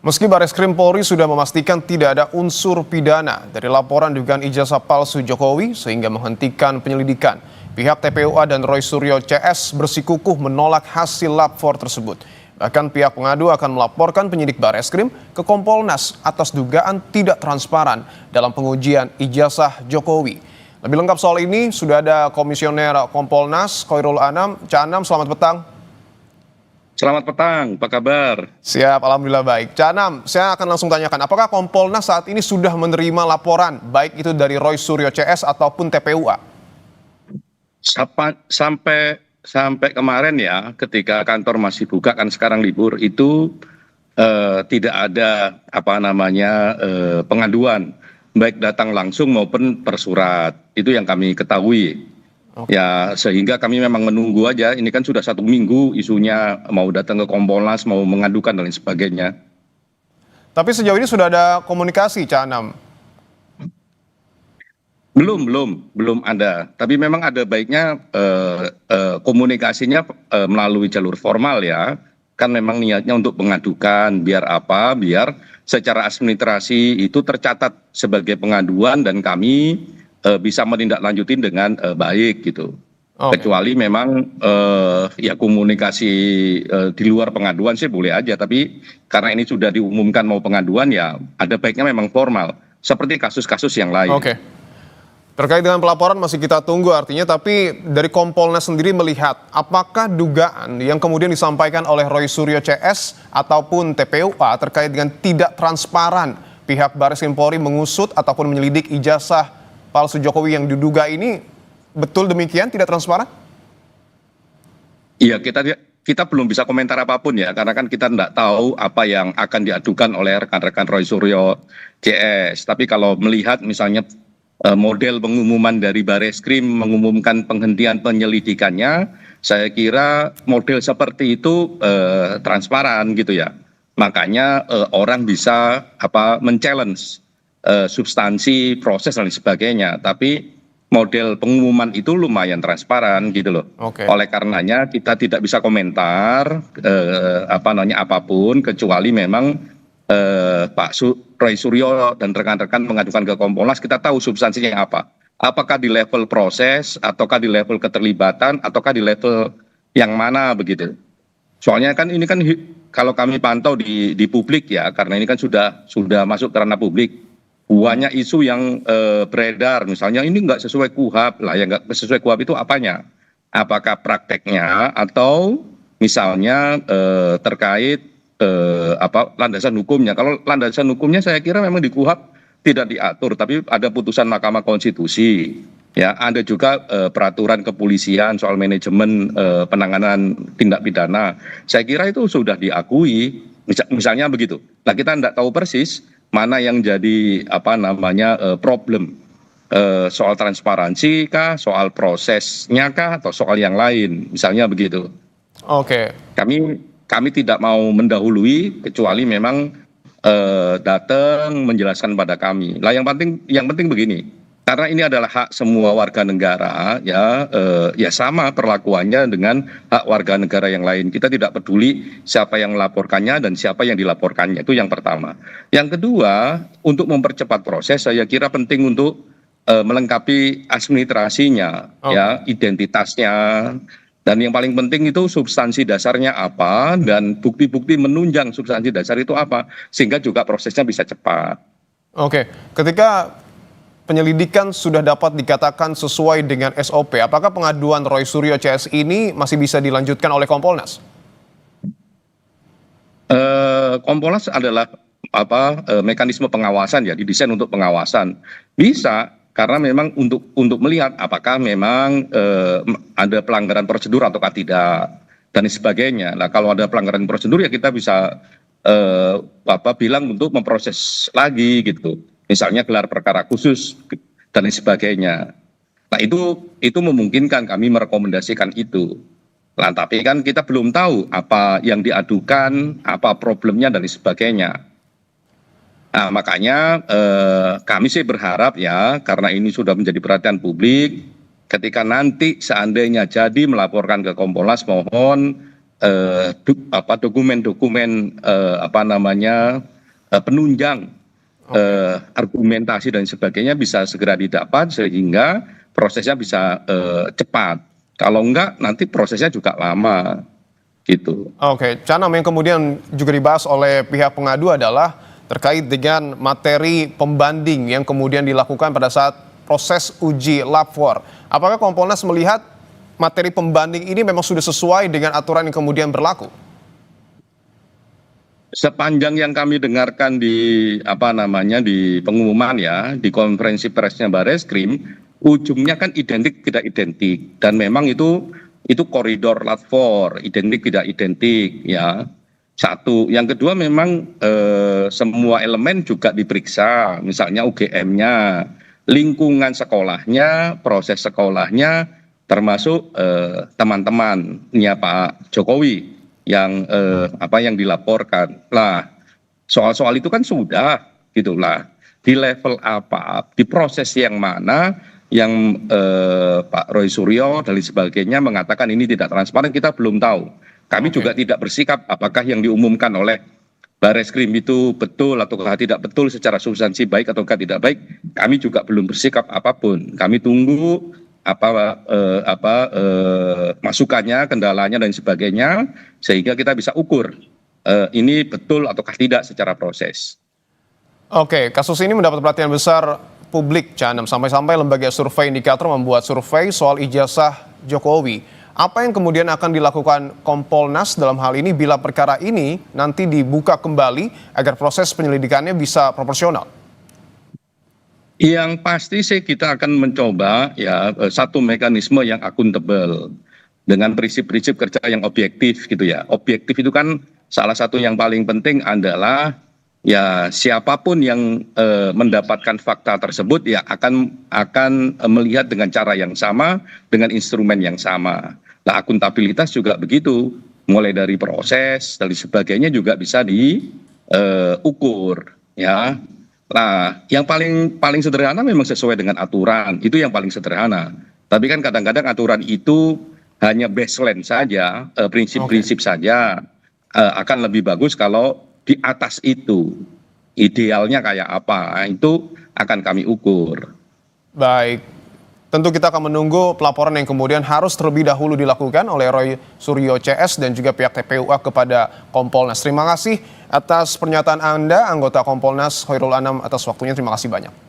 Meski Bareskrim Polri sudah memastikan tidak ada unsur pidana dari laporan dugaan ijazah palsu Jokowi sehingga menghentikan penyelidikan, pihak TPUA dan Roy Suryo CS bersikukuh menolak hasil lapor tersebut. Bahkan pihak pengadu akan melaporkan penyidik Bareskrim ke Kompolnas atas dugaan tidak transparan dalam pengujian ijazah Jokowi. Lebih lengkap soal ini sudah ada Komisioner Kompolnas Khoirul Anam. Cak Anam, selamat petang. Selamat petang, apa kabar? Siap, alhamdulillah baik. Cak Anam, saya akan langsung tanyakan, apakah Kompolnas saat ini sudah menerima laporan, baik itu dari Roy Suryo CS ataupun TPUA? Sampai kemarin ya, ketika kantor masih buka, kan sekarang libur, itu tidak ada pengaduan, baik datang langsung maupun persurat. Itu yang kami ketahui. Ya, sehingga kami memang menunggu aja, ini kan sudah 1 minggu isunya mau datang ke Kompolnas, mau mengadukan dan lain sebagainya. Tapi sejauh ini sudah ada komunikasi, Cak Anam? Belum ada. Tapi memang ada baiknya komunikasinya melalui jalur formal ya. Kan memang niatnya untuk mengadukan, biar apa? Biar secara administrasi itu tercatat sebagai pengaduan dan kami bisa menindaklanjutin dengan baik gitu. Kecuali memang ya komunikasi di luar pengaduan sih boleh aja, tapi karena ini sudah diumumkan mau pengaduan ya ada baiknya memang formal seperti kasus-kasus yang lain. Oke. Terkait dengan pelaporan masih kita tunggu artinya, tapi dari Kompolnas sendiri melihat apakah dugaan yang kemudian disampaikan oleh Roy Suryo CS ataupun TPUA terkait dengan tidak transparan pihak Bareskrim Polri mengusut ataupun menyelidik ijazah palsu Jokowi yang diduga ini, betul demikian, tidak transparan? Iya, kita belum bisa komentar apapun ya, karena kan kita tidak tahu apa yang akan diadukan oleh rekan-rekan Roy Suryo CS. Tapi kalau melihat misalnya model pengumuman dari Bareskrim mengumumkan penghentian penyelidikannya, saya kira model seperti itu transparan gitu ya. Makanya orang bisa men-challenge substansi proses dan sebagainya, tapi model pengumuman itu lumayan transparan gitu loh. Oleh karenanya kita tidak bisa komentar apapun kecuali memang Pak Roy Suryo dan rekan-rekan mengadukan ke Kompolnas, kita tahu substansinya apa. Apakah di level proses, ataukah di level keterlibatan, ataukah di level yang mana begitu. Soalnya kan ini kan kalau kami pantau di publik ya, karena ini kan sudah masuk ke ranah publik. Banyak isu yang beredar, misalnya ini nggak sesuai KUHAP lah, yang nggak sesuai KUHAP itu apanya? Apakah prakteknya atau misalnya terkait landasan hukumnya? Kalau landasan hukumnya saya kira memang di KUHAP tidak diatur, tapi ada putusan Mahkamah Konstitusi. Ya, ada juga peraturan kepolisian soal manajemen penanganan tindak pidana. Saya kira itu sudah diakui, misalnya begitu. Nah, kita tidak tahu persis mana yang jadi problem, soal transparansi kah, soal prosesnya kah, atau soal yang lain, misalnya begitu. Kami tidak mau mendahului kecuali memang datang menjelaskan pada kami. Lah yang penting begini, karena ini adalah hak semua warga negara ya, ya sama perlakuannya dengan hak warga negara yang lain. Kita tidak peduli siapa yang melaporkannya dan siapa yang dilaporkannya, itu yang pertama. Yang kedua, untuk mempercepat proses saya kira penting untuk melengkapi administrasinya, ya, identitasnya, dan yang paling penting itu substansi dasarnya apa dan bukti-bukti menunjang substansi dasar itu apa, sehingga juga prosesnya bisa cepat. Ketika penyelidikan sudah dapat dikatakan sesuai dengan SOP, apakah pengaduan Roy Suryo CS ini masih bisa dilanjutkan oleh Kompolnas? Kompolnas adalah mekanisme pengawasan ya, didesain untuk pengawasan. Bisa, karena memang untuk melihat apakah memang ada pelanggaran prosedur ataukah tidak dan sebagainya. Nah, kalau ada pelanggaran prosedur ya kita bisa bilang untuk memproses lagi gitu. Misalnya gelar perkara khusus dan sebagainya. Nah, itu memungkinkan kami merekomendasikan itu. Nah, tapi kan kita belum tahu apa yang diadukan, apa problemnya dan sebagainya. Nah, makanya kami sih berharap ya, karena ini sudah menjadi perhatian publik, ketika nanti seandainya jadi melaporkan ke Kompolnas, mohon dokumen-dokumen penunjang argumentasi dan sebagainya bisa segera didapat sehingga prosesnya bisa cepat. Kalau enggak nanti prosesnya juga lama gitu. Oke, Canam, yang kemudian juga dibahas oleh pihak pengadu adalah terkait dengan materi pembanding yang kemudian dilakukan pada saat proses uji lapor. Apakah Kompolnas melihat materi pembanding ini memang sudah sesuai dengan aturan yang kemudian berlaku? Sepanjang yang kami dengarkan di di pengumuman ya, di konferensi persnya Bareskrim, ujungnya kan identik tidak identik dan memang itu koridor lapor, identik tidak identik ya. Satu, yang kedua memang semua elemen juga diperiksa, misalnya UGM-nya, lingkungan sekolahnya, proses sekolahnya, termasuk teman-temannya Pak Jokowi yang yang dilaporkan. Lah, soal-soal itu kan sudah gitulah. Di level apa, di proses yang mana yang Pak Roy Suryo dan sebagainya mengatakan ini tidak transparan, kita belum tahu. Kami juga tidak bersikap apakah yang diumumkan oleh Bareskrim itu betul ataukah tidak betul secara substansi baik ataukah tidak baik. Kami juga belum bersikap apapun. Kami tunggu masukannya, kendalanya dan sebagainya sehingga kita bisa ukur ini betul ataukah tidak secara proses. Oke, kasus ini mendapat perhatian besar publik, Canam, sampai-sampai lembaga survei indikator membuat survei soal ijazah Jokowi. Apa yang kemudian akan dilakukan Kompolnas dalam hal ini bila perkara ini nanti dibuka kembali agar proses penyelidikannya bisa proporsional? Yang pasti sih kita akan mencoba ya satu mekanisme yang akuntabel dengan prinsip-prinsip kerja yang objektif gitu ya. Objektif itu kan salah satu yang paling penting adalah ya siapapun yang mendapatkan fakta tersebut ya akan melihat dengan cara yang sama, dengan instrumen yang sama. Nah, akuntabilitas juga begitu, mulai dari proses dan sebagainya juga bisa diukur ya. Nah, yang paling sederhana memang sesuai dengan aturan, itu yang paling sederhana. Tapi kan kadang-kadang aturan itu hanya baseline saja, prinsip-prinsip saja. Akan lebih bagus kalau di atas itu, idealnya kayak apa, itu akan kami ukur. Baik, tentu kita akan menunggu pelaporan yang kemudian harus terlebih dahulu dilakukan oleh Roy Suryo CS dan juga pihak TPUA kepada Kompolnas. Terima kasih atas pernyataan Anda, anggota Kompolnas Khairul Anam, atas waktunya. Terima kasih banyak.